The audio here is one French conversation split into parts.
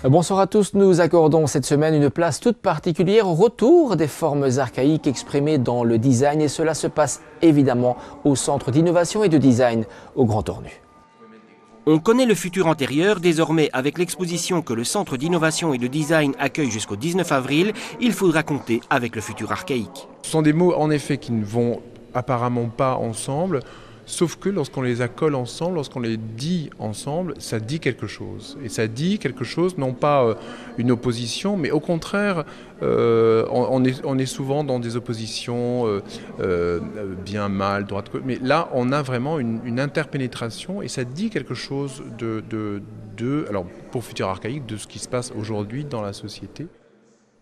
Bonsoir à tous, nous accordons cette semaine une place toute particulière au retour des formes archaïques exprimées dans le design et cela se passe évidemment au Centre d'innovation et de design au Grand Ornu. On connaît le futur antérieur, désormais avec l'exposition que le Centre d'innovation et de design accueille jusqu'au 19 avril, il faudra compter avec le futur archaïque. Ce sont des mots en effet qui ne vont apparemment pas ensemble. Sauf que lorsqu'on les accole ensemble, lorsqu'on les dit ensemble, ça dit quelque chose. Et ça dit quelque chose, non pas une opposition, mais au contraire, on est souvent dans des oppositions bien, mal, droite, mais là, on a vraiment une interpénétration et ça dit quelque chose alors pour Futur Archaïque, de ce qui se passe aujourd'hui dans la société.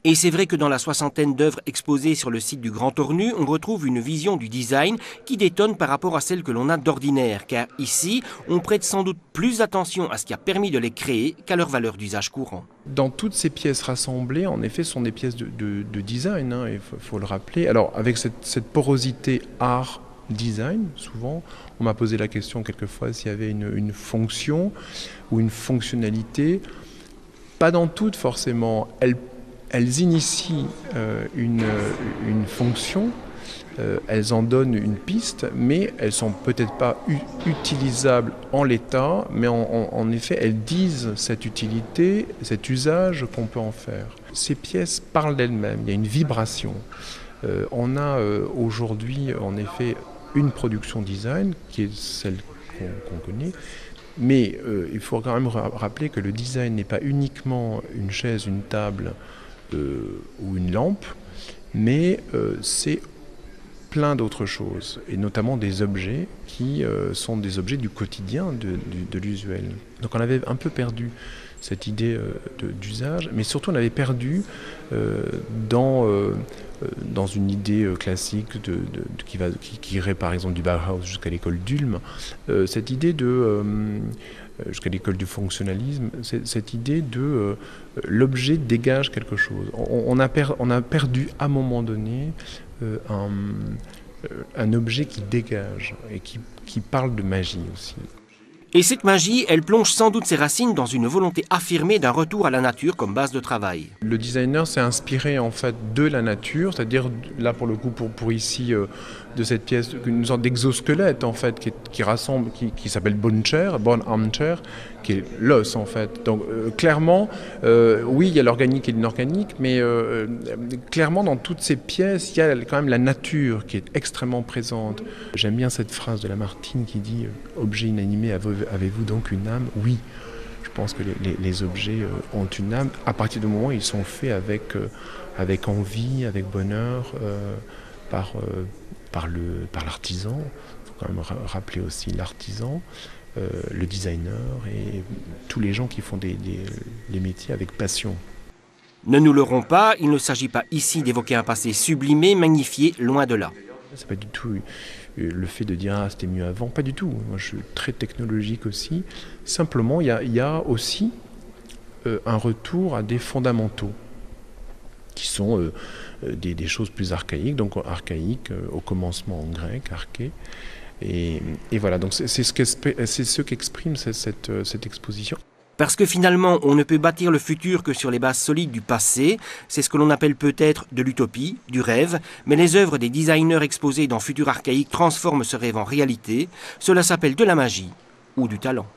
Et c'est vrai que dans la soixantaine d'œuvres exposées sur le site du Grand Ornu, on retrouve une vision du design qui détonne par rapport à celle que l'on a d'ordinaire. Car ici, on prête sans doute plus attention à ce qui a permis de les créer qu'à leur valeur d'usage courant. Dans toutes ces pièces rassemblées, en effet, ce sont des pièces de design, hein, il faut le rappeler. Alors, avec cette porosité art-design, souvent, on m'a posé la question quelquefois s'il y avait une fonction ou une fonctionnalité. Pas dans toutes, forcément. Elles initient une fonction, elles en donnent une piste, mais elles ne sont peut-être pas utilisables en l'état, mais en effet, elles disent cette utilité, cet usage qu'on peut en faire. Ces pièces parlent d'elles-mêmes, il y a une vibration. On a aujourd'hui, en effet, une production design, qui est celle qu'on connaît, mais il faut quand même rappeler que le design n'est pas uniquement une chaise, une table, ou une lampe, mais c'est plein d'autres choses, et notamment des objets qui sont des objets du quotidien, de l'usuel. Donc on avait un peu perdu cette idée d'usage, mais surtout on avait perdu dans une idée classique qui irait par exemple du Bauhaus jusqu'à l'école d'Ulm, cette idée jusqu'à l'école du fonctionnalisme, cette idée de l'objet dégage quelque chose. On a perdu à un moment donné un objet qui dégage et qui parle de magie aussi. Et cette magie, elle plonge sans doute ses racines dans une volonté affirmée d'un retour à la nature comme base de travail. Le designer s'est inspiré en fait de la nature, c'est-à-dire là pour le coup pour ici de cette pièce, une sorte d'exosquelette en fait qui rassemble, qui s'appelle bone armchair, qui est l'os en fait. Donc clairement, oui il y a l'organique et l'inorganique, mais clairement dans toutes ces pièces il y a quand même la nature qui est extrêmement présente. J'aime bien cette phrase de Lamartine qui dit « Objet inanimé, avez-vous donc une âme ?» Oui, je pense que les objets ont une âme à partir du moment où ils sont faits avec envie, avec bonheur, par l'artisan. Il faut quand même rappeler aussi l'artisan, le designer et tous les gens qui font les métiers avec passion. Ne nous leurrons pas, il ne s'agit pas ici d'évoquer un passé sublimé, magnifié, loin de là. C'est pas du tout le fait de dire « ah c'était mieux avant », pas du tout. Moi je suis très technologique aussi. Simplement il y a aussi un retour à des fondamentaux qui sont des choses plus archaïques, donc archaïques au commencement en grec, arché. Et voilà, donc c'est ce qu'exprime cette exposition. Parce que finalement, on ne peut bâtir le futur que sur les bases solides du passé. C'est ce que l'on appelle peut-être de l'utopie, du rêve. Mais les œuvres des designers exposées dans Futur Archaïque transforment ce rêve en réalité. Cela s'appelle de la magie ou du talent.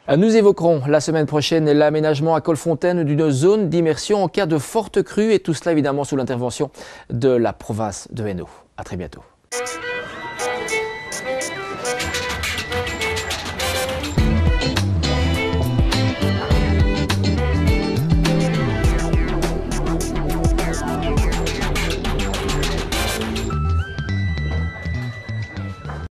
Nous évoquerons la semaine prochaine l'aménagement à Colfontaine d'une zone d'immersion en cas de forte crue et tout cela évidemment sous l'intervention de la province de Hainaut. À très bientôt.